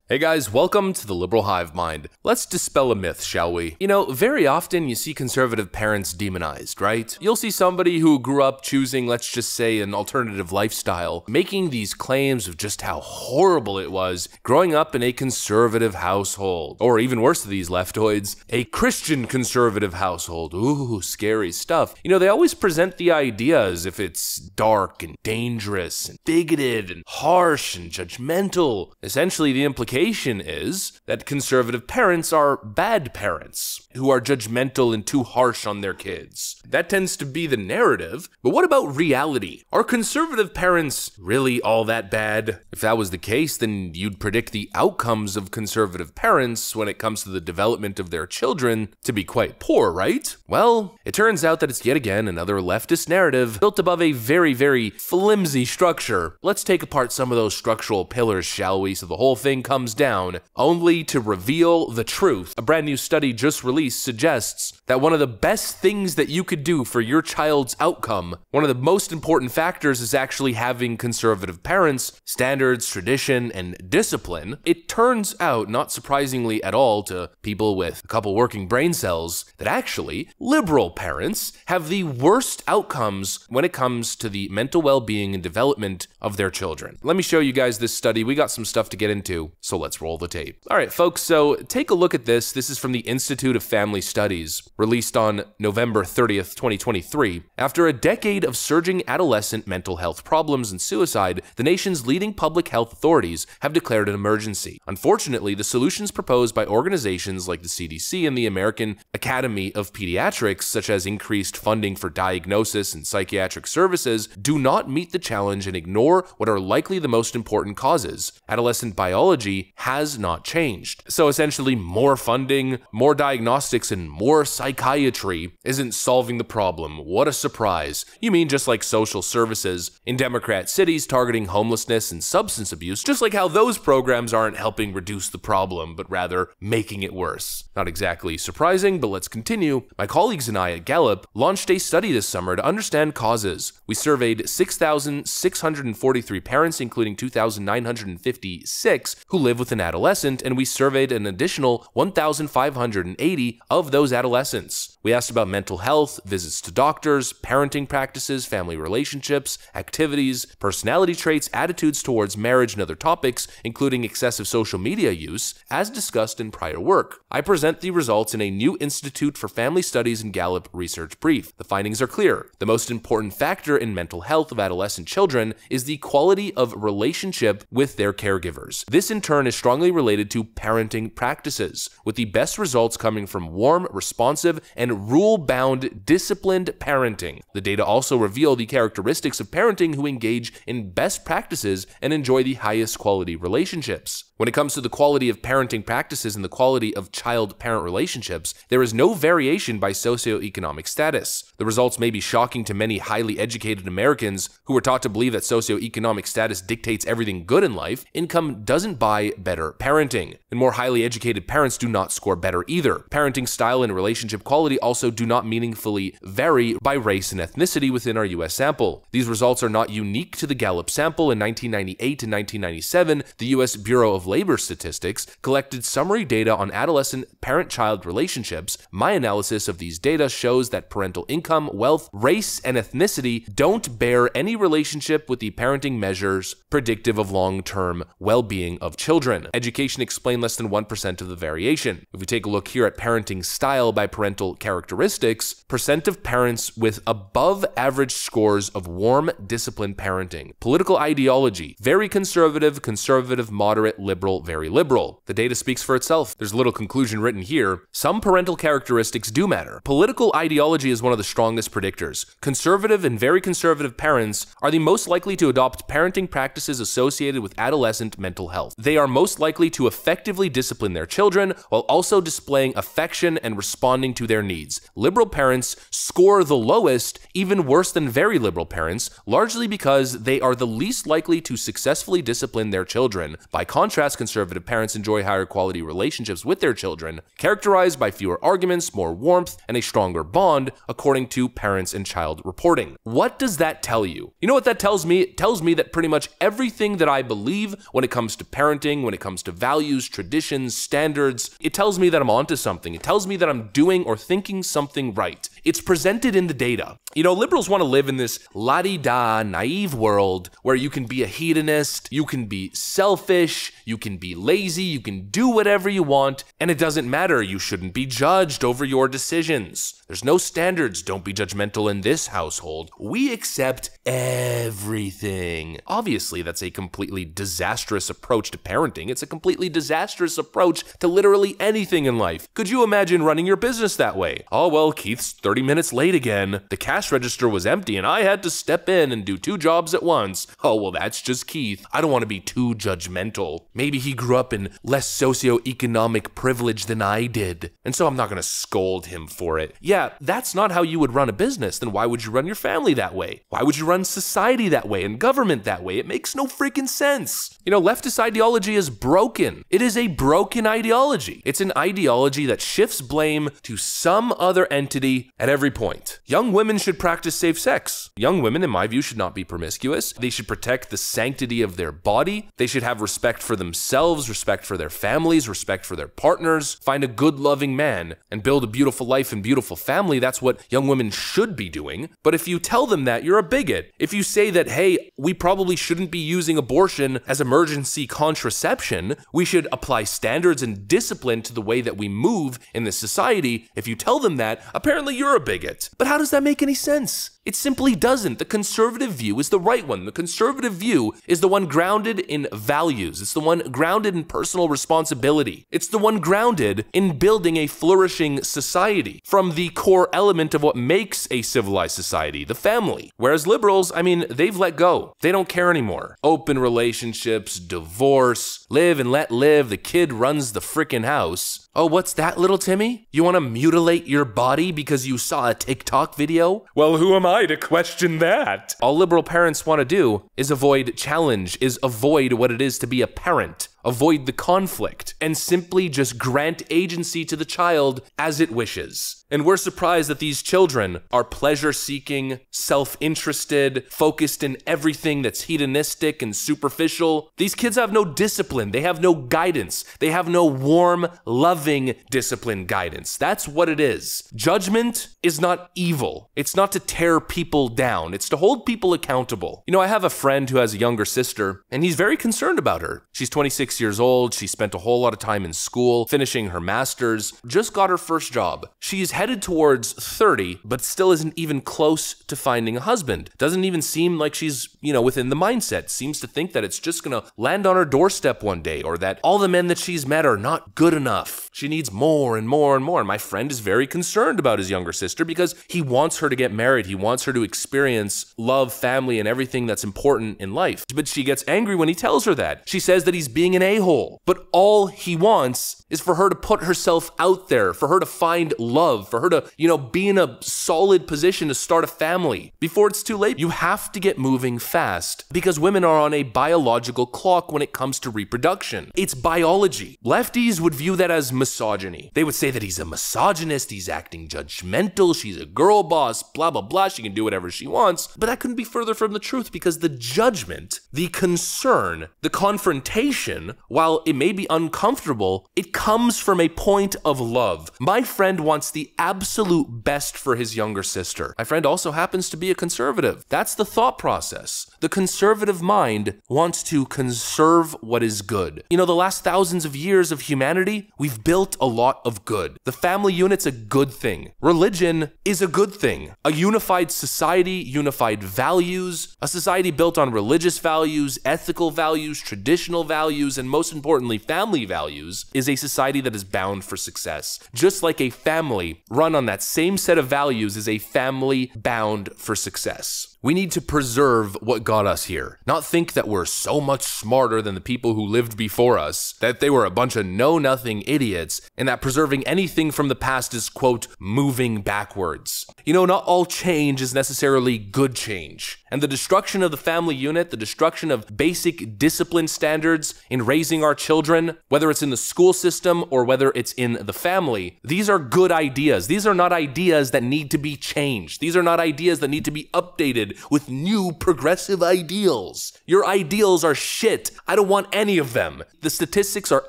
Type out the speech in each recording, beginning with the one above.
Hey guys, welcome to the Liberal Hive Mind. Let's dispel a myth, shall we? You know, very often you see conservative parents demonized, right? You'll see somebody who grew up choosing, let's just say, an alternative lifestyle, making these claims of just how horrible it was growing up in a conservative household. Or even worse to these leftoids, a Christian conservative household. Ooh, scary stuff. You know, they always present the idea as if it's dark and dangerous and bigoted and harsh and judgmental. Essentially, the implication is that conservative parents are bad parents who are judgmental and too harsh on their kids. That tends to be the narrative, but what about reality? Are conservative parents really all that bad? If that was the case, then you'd predict the outcomes of conservative parents when it comes to the development of their children to be quite poor, right? Well, it turns out that it's yet again another leftist narrative built above a very, very flimsy structure. Let's take apart some of those structural pillars, shall we, so the whole thing comes down, only to reveal the truth. A brand new study just released suggests that one of the best things that you could do for your child's outcome, one of the most important factors, is actually having conservative parents, standards, tradition, and discipline. It turns out, not surprisingly at all to people with a couple working brain cells, that actually liberal parents have the worst outcomes when it comes to the mental well-being and development of their children. Let me show you guys this study. We got some stuff to get into, so let's roll the tape. All right, folks, so take a look at this. This is from the Institute of Family Studies, released on November 30th, 2023. After a decade of surging adolescent mental health problems and suicide, the nation's leading public health authorities have declared an emergency. Unfortunately, the solutions proposed by organizations like the CDC and the American Academy of Pediatrics, such as increased funding for diagnosis and psychiatric services, do not meet the challenge and ignore what are likely the most important causes. Adolescent biology has not changed. So essentially, more funding, more diagnostics, and more psychiatry isn't solving the problem. What a surprise. You mean just like social services in Democrat cities targeting homelessness and substance abuse, just like how those programs aren't helping reduce the problem, but rather making it worse. Not exactly surprising, but let's continue. My colleagues and I at Gallup launched a study this summer to understand causes. We surveyed 6,643 parents, including 2,956 who live with an adolescent, and we surveyed an additional 1,580 of those adolescents. We asked about mental health, visits to doctors, parenting practices, family relationships, activities, personality traits, attitudes towards marriage, and other topics, including excessive social media use, as discussed in prior work. I present the results in a new Institute for Family Studies and Gallup research brief. The findings are clear. The most important factor in mental health of adolescent children is the quality of relationship with their caregivers. This in turn is strongly related to parenting practices, with the best results coming from warm, responsive, and rule-bound, disciplined parenting. The data also reveal the characteristics of parenting who engage in best practices and enjoy the highest quality relationships. When it comes to the quality of parenting practices and the quality of child-parent relationships, there is no variation by socioeconomic status. The results may be shocking to many highly educated Americans who were taught to believe that socioeconomic status dictates everything good in life. Income doesn't buy better parenting, and more highly educated parents do not score better either. Parenting style and relationship quality also do not meaningfully vary by race and ethnicity within our US sample. These results are not unique to the Gallup sample. In 1998 and 1997, the US Bureau of Labor Statistics collected summary data on adolescent parent-child relationships. My analysis of these data shows that parental income, wealth, race, and ethnicity don't bear any relationship with the parenting measures predictive of long-term well-being of children. Education explained less than 1% of the variation. If we take a look here at parenting style by parental characteristics, percent of parents with above average scores of warm, disciplined parenting. Political ideology, very conservative, conservative, moderate, liberal, very liberal. The data speaks for itself. There's little conclusion written here. Some parental characteristics do matter. Political ideology is one of the strongest predictors. Conservative and very conservative parents are the most likely to adopt parenting practices associated with adolescent mental health. They are most likely to effectively discipline their children while also displaying affection and responding to their needs. Liberal parents score the lowest, even worse than very liberal parents, largely because they are the least likely to successfully discipline their children. By contrast, contrast, conservative parents enjoy higher quality relationships with their children, characterized by fewer arguments, more warmth, and a stronger bond, according to Parents and Child reporting. What does that tell you? You know what that tells me? It tells me that pretty much everything that I believe when it comes to parenting, when it comes to values, traditions, standards, it tells me that I'm onto something. It tells me that I'm doing or thinking something right. It's presented in the data. You know, liberals want to live in this la-di-da, naive world where you can be a hedonist, you can be selfish, you can be lazy, you can do whatever you want, and it doesn't matter. You shouldn't be judged over your decisions. There's no standards. Don't be judgmental in this household. We accept everything. Obviously, that's a completely disastrous approach to parenting. It's a completely disastrous approach to literally anything in life. Could you imagine running your business that way? Oh, well, Keith's 30 minutes late again. The cash register was empty and I had to step in and do 2 jobs at once. Oh, well, that's just Keith. I don't want to be too judgmental. Maybe he grew up in less socioeconomic privilege than I did, and so I'm not going to scold him for it. Yeah, that's not how you would run a business. Then why would you run your family that way? Why would you run society that way and government that way? It makes no freaking sense. You know, leftist ideology is broken. It is a broken ideology. It's an ideology that shifts blame to some other entity at every point. Young women should practice safe sex. Young women, in my view, should not be promiscuous. They should protect the sanctity of their body. They should have respect for themselves, respect for their families, respect for their partners, find a good, loving man, and build a beautiful life and beautiful family. That's what young women should be doing. But if you tell them that, you're a bigot. If you say that, hey, we probably shouldn't be using abortion as emergency contraception, we should apply standards and discipline to the way that we move in this society, if you tell them that, apparently you're a bigot. But how does that make any sense? It simply doesn't. The conservative view is the right one. The conservative view is the one grounded in values. It's the one grounded in personal responsibility. It's the one grounded in building a flourishing society from the core element of what makes a civilized society, the family. Whereas liberals, I mean, they've let go. They don't care anymore. Open relationships, divorce, live and let live, the kid runs the frickin' house. Oh, what's that, little Timmy? You want to mutilate your body because you saw a TikTok video? Well, who am I to question that? All liberal parents want to do is avoid challenge, is avoid what it is to be a parent. Avoid the conflict, and simply just grant agency to the child as it wishes. And we're surprised that these children are pleasure-seeking, self-interested, focused in everything that's hedonistic and superficial. These kids have no discipline. They have no guidance. They have no warm, loving, disciplined guidance. That's what it is. Judgment is not evil. It's not to tear people down. It's to hold people accountable. You know, I have a friend who has a younger sister, and he's very concerned about her. She's 26 years old. She spent a whole lot of time in school, finishing her master's, just got her first job. She's headed towards 30, but still isn't even close to finding a husband. Doesn't even seem like she's, within the mindset. Seems to think that it's just gonna land on her doorstep one day, or that all the men that she's met are not good enough. She needs more and more and more. And my friend is very concerned about his younger sister because he wants her to get married. He wants her to experience love, family, and everything that's important in life. But she gets angry when he tells her that. She says that he's being an a-hole. But all he wants is for her to put herself out there, for her to find love, for her to, be in a solid position to start a family before it's too late. You have to get moving fast because women are on a biological clock when it comes to reproduction. It's biology. Lefties would view that as misogyny. They would say that he's a misogynist, he's acting judgmental, she's a girl boss, blah, blah, blah, she can do whatever she wants. But that couldn't be further from the truth because the judgment, the concern, the confrontation, while it may be uncomfortable, it comes from a point of love. My friend wants the absolute best for his younger sister. My friend also happens to be a conservative. That's the thought process. The conservative mind wants to conserve what is good. The last thousands of years of humanity, we've built a lot of good. The family unit's a good thing. Religion is a good thing. A unified society, unified values, a society built on religious values, ethical values, traditional values, and most importantly, family values, is a society that is bound for success. Just like a family run on that same set of values is a family bound for success. We need to preserve what got us here, not think that we're so much smarter than the people who lived before us, that they were a bunch of know-nothing idiots, and that preserving anything from the past is, quote, moving backwards. You know, not all change is necessarily good change. And the destruction of the family unit, the destruction of basic discipline standards in raising our children, whether it's in the school system or whether it's in the family, these are good ideas. These are not ideas that need to be changed. These are not ideas that need to be updated with new progressive ideals. Your ideals are shit. I don't want any of them. The statistics are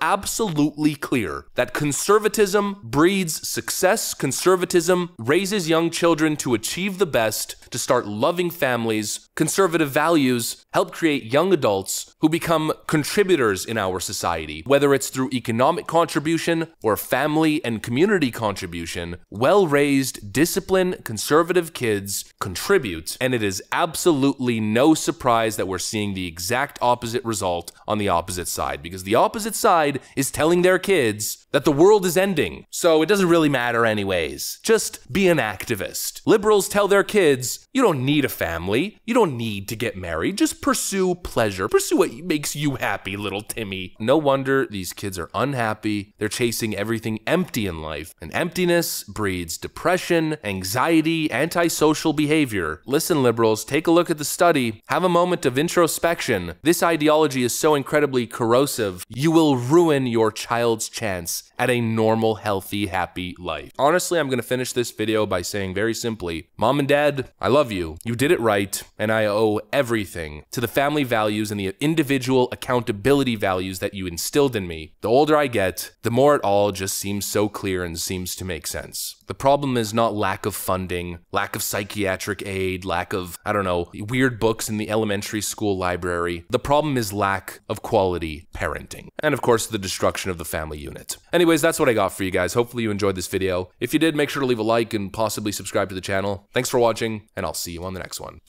absolutely clear that conservatism breeds success. Conservatism raises young children to achieve the best, to start loving families. Conservative values help create young adults who become contributors in our society, whether it's through economic contribution or family and community contribution. Well-raised, disciplined, conservative kids contribute, and it is absolutely no surprise that we're seeing the exact opposite result on the opposite side, because the opposite side is telling their kids that the world is ending, so it doesn't really matter anyways. Just be an activist. Liberals tell their kids, you don't need a family, you don't need to get married, just pursue pleasure, pursue what makes you happy, little Timmy. No wonder these kids are unhappy, they're chasing everything empty in life, and emptiness breeds depression, anxiety, antisocial behavior. Listen, liberals, take a look at the study, have a moment of introspection. This ideology is so incredibly corrosive, you will ruin your child's chance at a normal, healthy, happy life. Honestly, I'm gonna finish this video by saying very simply, Mom and Dad, I love you. You did it right, and I owe everything to the family values and the individual accountability values that you instilled in me. The older I get, the more it all just seems so clear and seems to make sense. The problem is not lack of funding, lack of psychiatric aid, lack of, I don't know, weird books in the elementary school library. The problem is lack of quality parenting. And of course, the destruction of the family unit. Anyways, that's what I got for you guys. Hopefully you enjoyed this video. If you did, make sure to leave a like and possibly subscribe to the channel. Thanks for watching, and I'll see you on the next one.